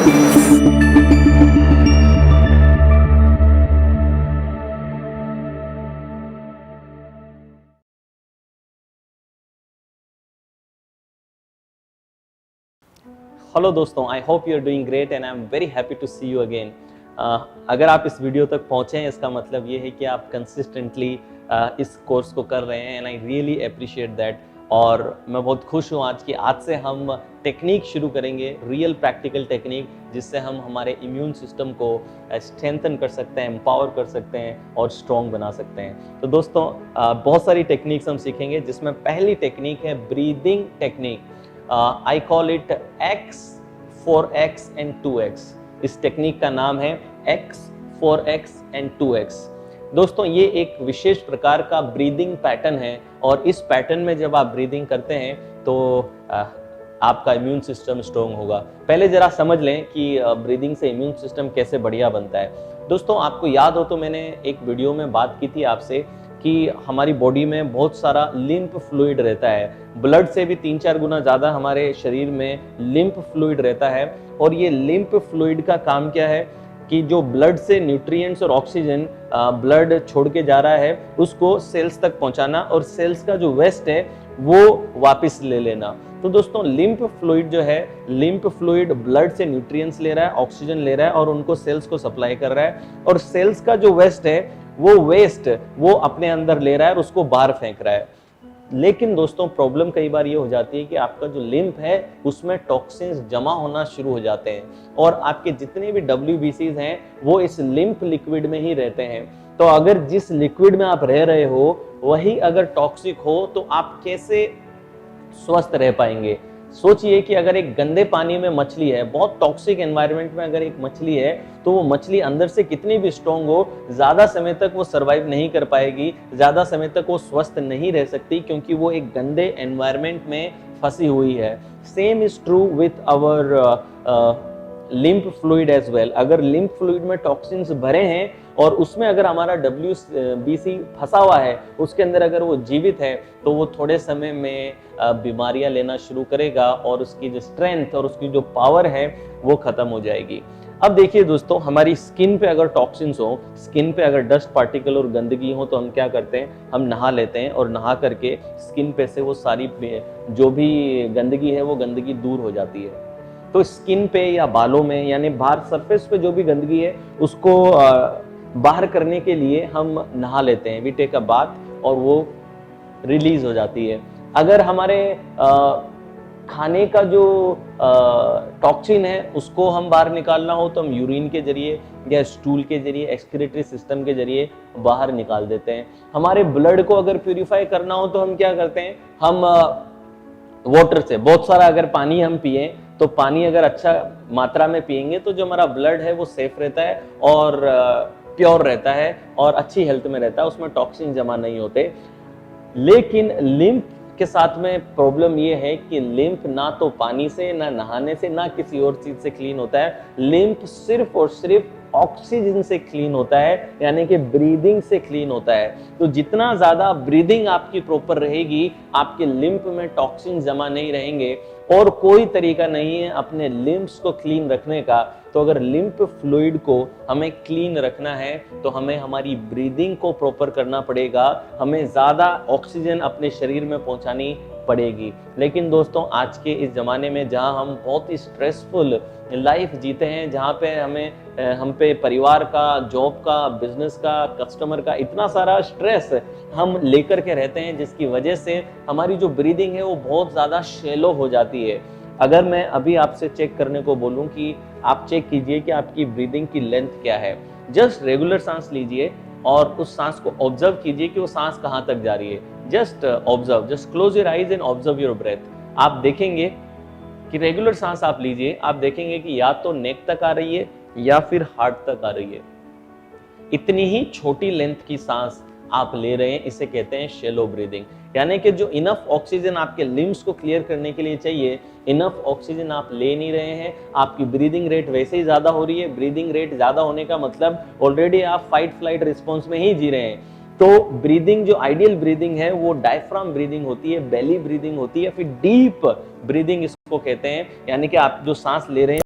Hello दोस्तों, I hope you are doing great and I am very happy to see you again. अगर आप इस video तक पहुँचे हैं, इसका मतलब ये है कि आप कंसिस्टेंटली इस कोर्स को कर रहे हैं and I really appreciate that. और मैं बहुत खुश हूँ आज से हम टेक्निक शुरू करेंगे, रियल प्रैक्टिकल टेक्निक, जिससे हम हमारे इम्यून सिस्टम को स्ट्रेंथन कर सकते हैं, एम्पावर कर सकते हैं और स्ट्रॉन्ग बना सकते हैं। तो दोस्तों, बहुत सारी टेक्निक्स हम सीखेंगे, जिसमें पहली टेक्निक है breathing technique. I call it X, 4X and 2X। इस टेक्निक का नाम है X, 4X and 2X। दोस्तों, ये एक विशेष प्रकार का ब्रीदिंग पैटर्न है और इस पैटर्न में जब आप ब्रीदिंग करते हैं तो आपका इम्यून सिस्टम स्ट्रॉन्ग होगा। पहले जरा समझ लें कि ब्रीदिंग से इम्यून सिस्टम कैसे बढ़िया बनता है। दोस्तों, आपको याद हो तो मैंने एक वीडियो में बात की थी आपसे कि हमारी बॉडी में बहुत सारा लिम्फ फ्लूइड रहता है। ब्लड से भी 3-4 गुना ज़्यादा हमारे शरीर में लिम्फ फ्लूइड रहता है। और ये लिम्फ फ्लूइड का काम क्या है कि जो ब्लड से न्यूट्रिएंट्स और ऑक्सीजन ब्लड छोड़ के जा रहा है, उसको सेल्स तक पहुंचाना और सेल्स का जो वेस्ट है वो वापस ले लेना। तो दोस्तों, लिम्फ फ्लूइड जो है, लिम्फ फ्लूइड ब्लड से न्यूट्रिएंट्स ले रहा है, ऑक्सीजन ले रहा है और उनको सेल्स को सप्लाई कर रहा है। और सेल्स का जो वेस्ट है वो अपने अंदर ले रहा है और उसको बाहर फेंक रहा है। लेकिन दोस्तों, प्रॉब्लम कई बार ये हो जाती है कि आपका जो लिम्फ है उसमें टॉक्सिन्स जमा होना शुरू हो जाते हैं और आपके जितने भी WBCs हैं वो इस लिम्फ लिक्विड में ही रहते हैं। तो अगर जिस लिक्विड में आप रह रहे हो वही अगर टॉक्सिक हो तो आप कैसे स्वस्थ रह पाएंगे? सोचिए कि अगर एक गंदे पानी में मछली है, बहुत टॉक्सिक एनवायरनमेंट में अगर एक मछली है, तो वो मछली अंदर से कितनी भी स्ट्रांग हो, ज्यादा समय तक वो सरवाइव नहीं कर पाएगी, ज्यादा समय तक वो स्वस्थ नहीं रह सकती, क्योंकि वो एक गंदे एनवायरनमेंट में फंसी हुई है। Same is true with our lymph fluid as well. अगर लिम्फ फ्लूइड में टॉक्सिन्स भरे हैं और उसमें अगर हमारा WBC फंसा हुआ है, उसके अंदर अगर वो जीवित है, तो वो थोड़े समय में बीमारियां लेना शुरू करेगा और उसकी जो स्ट्रेंथ और उसकी जो पावर है वो खत्म हो जाएगी। अब देखिए दोस्तों, हमारी स्किन पे अगर टॉक्सिन्स हो, स्किन पे अगर डस्ट पार्टिकल और गंदगी हो, तो हम क्या करते हैं, हम नहा लेते हैं और नहा करके स्किन पे से वो सारी जो भी गंदगी है वो गंदगी दूर हो जाती है। तो स्किन पे या बालों में, यानी बाहर सरफेस पे जो भी गंदगी है उसको बाहर करने के लिए हम नहा लेते हैं, वी टेक अ बाथ, और वो रिलीज हो जाती है। अगर हमारे खाने का जो टॉक्सिन है उसको हम बाहर निकालना हो तो हम यूरिन के जरिए या स्टूल के जरिए, एक्सक्रीटरी सिस्टम के जरिए बाहर निकाल देते हैं। हमारे ब्लड को अगर प्यूरिफाई करना हो तो हम क्या करते हैं, हम वाटर से बहुत सारा अगर पानी हम पिए, तो पानी अगर अच्छा मात्रा में पिएंगे तो जो हमारा ब्लड है वो सेफ रहता है और प्योर रहता है और अच्छी हेल्थ में रहता है, उसमें टॉक्सिन जमा नहीं होते। लेकिन लिम्फ के साथ में प्रॉब्लम ये है कि लिम्फ ना तो पानी से, ना नहाने से, ना किसी और चीज से क्लीन होता है। लिम्फ सिर्फ और सिर्फ ऑक्सीजन से क्लीन होता है, यानी कि ब्रीदिंग से क्लीन होता है। तो जितना ज्यादा ब्रीदिंग आपकी प्रॉपर रहेगी, आपके लिम्फ में टॉक्सिन जमा नहीं रहेंगे। और कोई तरीका नहीं है अपने लिम्फ्स को क्लीन रखने का। तो अगर लिम्फ फ्लूइड को हमें क्लीन रखना है तो हमें हमारी ब्रीदिंग को प्रॉपर करना पड़ेगा, हमें ज्यादा ऑक्सीजन अपने शरीर में पहुंचानी पड़ेगी। लेकिन दोस्तों, आज के इस जमाने में जहां हम बहुत ही स्ट्रेसफुल लाइफ जीते हैं, जहां पे हम पे परिवार का, जॉब का, बिजनेस का, कस्टमर का इतना सारा स्ट्रेस हम लेकर के रहते हैं, जिसकी वजह से हमारी जो ब्रीदिंग है वो बहुत ज़्यादा शैलो हो जाती है। अगर मैं अभी आपसे चेक करने को बोलूं कि आप चेक कीजिए कि आपकी ब्रीदिंग की लेंथ क्या है, जस्ट रेगुलर सांस लीजिए और उस सांस को ऑब्जर्व कीजिए कि वो सांस कहाँ तक जा रही है। Just observe, just close your eyes and observe your breath. आप देखेंगे कि रेगुलर सांस आप लीजिए, आप देखेंगे कि या तो नेक तक आ रही है या फिर हार्ट तक आ रही है। इतनी ही छोटी लेंथ की सांस आप ले रहे हैं, इसे कहते हैं शैलो ब्रीदिंग। यानी कि जो इनफ ऑक्सीजन आपके लिम्स को क्लियर करने के लिए चाहिए, इनफ ऑक्सीजन आप ले नहीं रहे हैं। आपकी ब्रीदिंग रेट वैसे ही ज्यादा हो रही है। ब्रीदिंग रेट ज्यादा होने का मतलब ऑलरेडी आप फाइट फ्लाइट रिस्पॉन्स में ही जी रहे हैं। तो ब्रीदिंग, जो आइडियल ब्रीदिंग है वो डायफ्राम ब्रीदिंग होती है, बेली ब्रीदिंग होती है, फिर डीप ब्रीदिंग इसको कहते हैं। यानी कि आप जो सांस ले रहे हैं